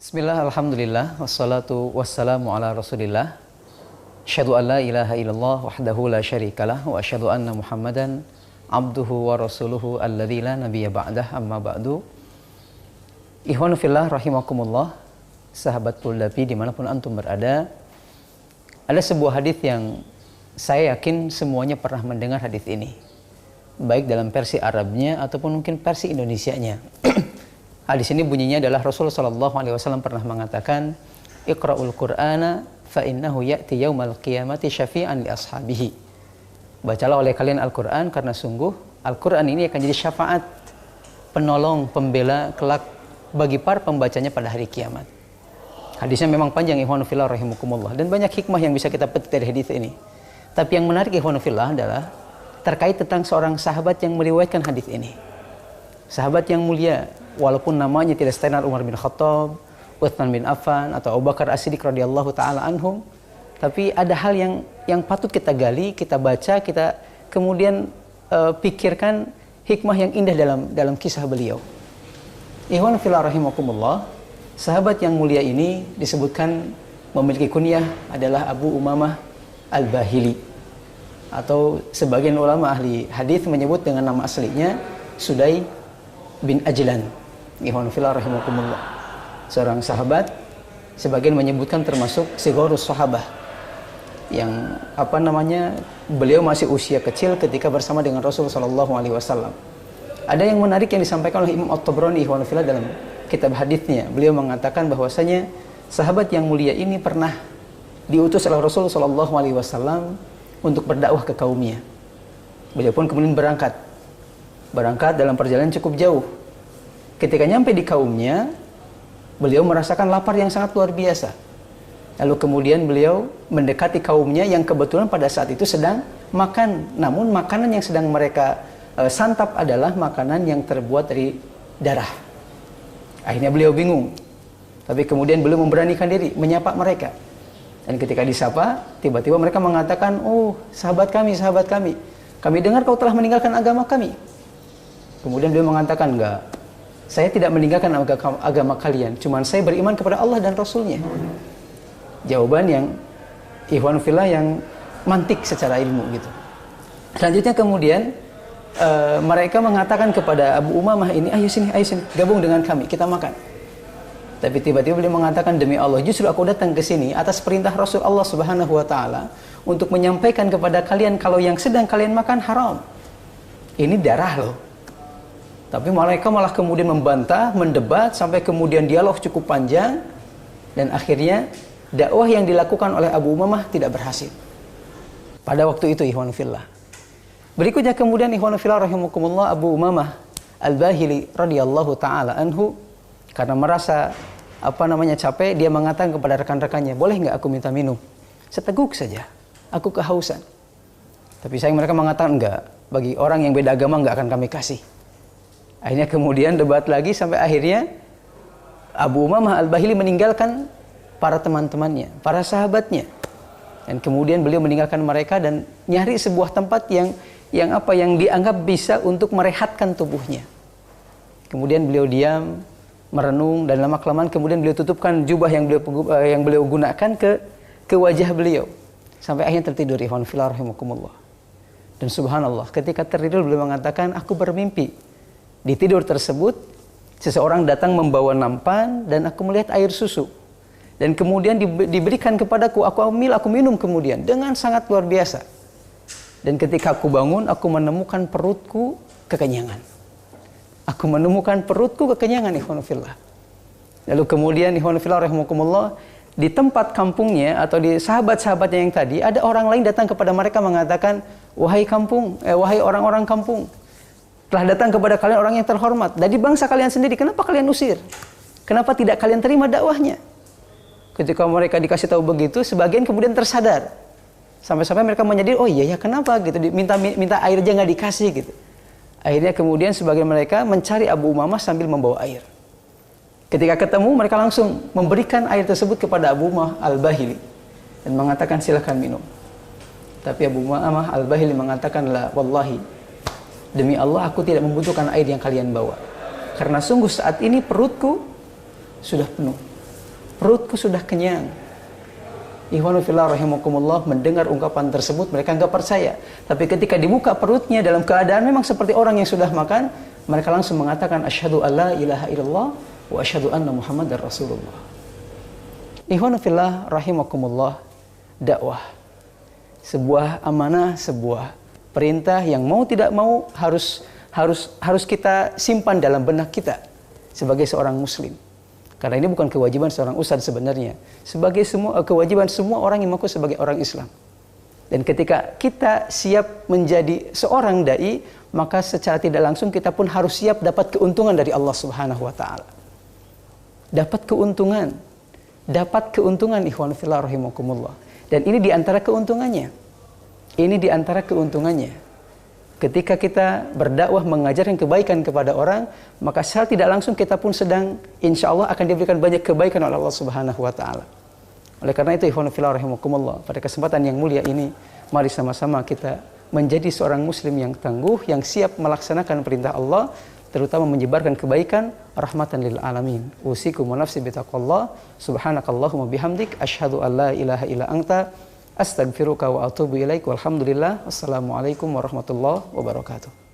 Bismillah, alhamdulillah, wassalatu wassalamu ala rasulillah. Asyhadu an la ilaha illallah wahdahu la syarikalah wa asyhadu anna Muhammadan abduhu wa rasuluhu alladzi la nabiyya ba'dah, amma ba'du. Ikhwanu fillah rahimakumullah, sahabat Puldapi dimanapun antum berada. Ada sebuah hadis yang saya yakin semuanya pernah mendengar hadis ini, baik dalam versi Arabnya ataupun mungkin versi Indonesianya. Hadis ini bunyinya adalah Rasulullah SAW pernah mengatakan, Iqra'ul Qur'ana fa innahu ya'ti yaumal qiyamati syafi'an li ashabihi. Bacalah oleh kalian Al-Quran karena sungguh Al-Quran ini akan jadi syafaat, penolong, pembela kelak bagi para pembacanya pada hari kiamat. Hadisnya memang panjang, ikhwanu fillah rahimakumullah, dan banyak hikmah yang bisa kita petik dari hadis ini. Tapi yang menarik, ikhwanu fillah, adalah terkait tentang seorang sahabat yang meriwayatkan hadis ini. Sahabat yang mulia, walaupun namanya tidak setenar Umar bin Khattab, Utsman bin Affan, atau Abu Bakar As-Siddiq radhiyallahu taala anhum, tapi ada hal yang patut kita gali, kita baca, kita kemudian pikirkan hikmah yang indah dalam kisah beliau. Ikhwan fillah rahimakumullah, sahabat yang mulia ini disebutkan memiliki kunyah adalah Abu Umamah Al-Bahili, atau sebagian ulama ahli hadis menyebut dengan nama aslinya Sudai bin Ajlan. Ikhwan fillah rahimakumullah, seorang sahabat, sebagian menyebutkan termasuk sigharus sahabah, yang beliau masih usia kecil ketika bersama dengan Rasulullah SAW. Ada yang menarik yang disampaikan oleh Imam At-Tabrani, ikhwan fillah, dalam kitab hadisnya. Beliau mengatakan bahwasanya sahabat yang mulia ini pernah diutus oleh Rasulullah SAW untuk berdakwah ke kaumnya. Beliau pun kemudian berangkat dalam perjalanan cukup jauh. Ketika nyampe di kaumnya, beliau merasakan lapar yang sangat luar biasa. Lalu kemudian beliau mendekati kaumnya yang kebetulan pada saat itu sedang makan. Namun makanan yang sedang mereka santap adalah makanan yang terbuat dari darah. Akhirnya beliau bingung. Tapi kemudian beliau memberanikan diri menyapa mereka. Dan ketika disapa, tiba-tiba mereka mengatakan, "Oh, sahabat kami. Kami dengar kau telah meninggalkan agama kami." Kemudian beliau mengatakan, "Enggak, saya tidak meninggalkan agama kalian, cuman saya beriman kepada Allah dan Rasulnya." Jawaban yang ikhwan fillah yang mantik secara ilmu gitu. Selanjutnya kemudian mereka mengatakan kepada Abu Umamah ini, ayo sini, gabung dengan kami, kita makan. Tapi tiba-tiba beliau mengatakan, demi Allah, justru aku datang ke sini atas perintah Rasul Allah Subhanahu wa taala untuk menyampaikan kepada kalian kalau yang sedang kalian makan haram. Ini darah loh. Tapi mereka malah kemudian membantah, mendebat, sampai kemudian dialog cukup panjang, dan akhirnya dakwah yang dilakukan oleh Abu Umamah tidak berhasil pada waktu itu, ikhwan fillah. Berikutnya kemudian, ikhwan fillah rahimakumullah, Abu Umamah Al-Bahili radhiyallahu taala anhu, karena merasa capek, dia mengatakan kepada rekan-rekannya, boleh nggak aku minta minum seteguk saja, aku kehausan. Tapi sayang mereka mengatakan, enggak, bagi orang yang beda agama nggak akan kami kasih. Akhirnya kemudian debat lagi, sampai akhirnya Abu Umamah Al-Bahili meninggalkan para teman-temannya, para sahabatnya, dan kemudian beliau meninggalkan mereka dan nyari sebuah tempat yang dianggap bisa untuk merehatkan tubuhnya. Kemudian beliau diam, merenung, dan lama-kelamaan kemudian beliau tutupkan jubah yang beliau gunakan ke wajah beliau, sampai akhirnya tertidur, ikhwan fillah rahimakumullah. Dan subhanallah, ketika tertidur beliau mengatakan, aku bermimpi. Di tidur tersebut, seseorang datang membawa nampan dan aku melihat air susu. Dan kemudian diberikan kepadaku, aku minum kemudian dengan sangat luar biasa. Dan ketika aku bangun, aku menemukan perutku kekenyangan. Ikhwan fillah. Lalu kemudian, ikhwan fillah rahimakumullah, di tempat kampungnya atau di sahabat-sahabatnya yang tadi, ada orang lain datang kepada mereka mengatakan, wahai orang-orang kampung, telah datang kepada kalian orang yang terhormat dari bangsa kalian sendiri, kenapa kalian usir? Kenapa tidak kalian terima dakwahnya? Ketika mereka dikasih tahu begitu, sebagian kemudian tersadar. Sampai-sampai mereka menyadari, oh iya kenapa gitu, minta air aja nggak dikasih gitu. Akhirnya kemudian sebagian mereka mencari Abu Umamah sambil membawa air. Ketika ketemu, mereka langsung memberikan air tersebut kepada Abu Umamah Al-Bahili dan mengatakan, silakan minum. Tapi Abu Umamah Al-Bahili mengatakan, la wallahi, demi Allah, aku tidak membutuhkan air yang kalian bawa. Karena sungguh saat ini perutku sudah penuh. perutku sudah kenyang. Ikhwanu fillah rahimakumullah, mendengar ungkapan tersebut mereka enggak percaya. Tapi ketika dibuka perutnya dalam keadaan memang seperti orang yang sudah makan, mereka langsung mengatakan asyhadu alla ilaha illallah wa asyhadu anna muhammadar rasulullah. Ikhwanu fillah rahimakumullah, dakwah sebuah amanah, sebuah perintah yang mau tidak mau harus kita simpan dalam benak kita sebagai seorang muslim. Karena ini bukan kewajiban seorang ustadz sebenarnya, sebagai kewajiban semua orang yang mengaku sebagai orang Islam. Dan ketika kita siap menjadi seorang dai, maka secara tidak langsung kita pun harus siap dapat keuntungan dari Allah Subhanahu wa taala. Dapat keuntungan ikhwan fillah rahimakumullah. Dan ini di antara keuntungannya. Ketika kita berdakwah mengajarkan kebaikan kepada orang, maka secara tidak langsung kita pun sedang insya Allah akan diberikan banyak kebaikan oleh Allah Subhanahu wa taala. Oleh karena itu ikhwan fillah rahimakumullah, pada kesempatan yang mulia ini mari sama-sama kita menjadi seorang muslim yang tangguh, yang siap melaksanakan perintah Allah, terutama menyebarkan kebaikan, rahmatan lil alamin. Usikum wa nafsi bitaqwallah. Subhanakallahumma bihamdik asyhadu an la ilaha illa anta astaghfiruka wa atubu ilaik. Walhamdulillah. Wassalamualaikum warahmatullahi wabarakatuh.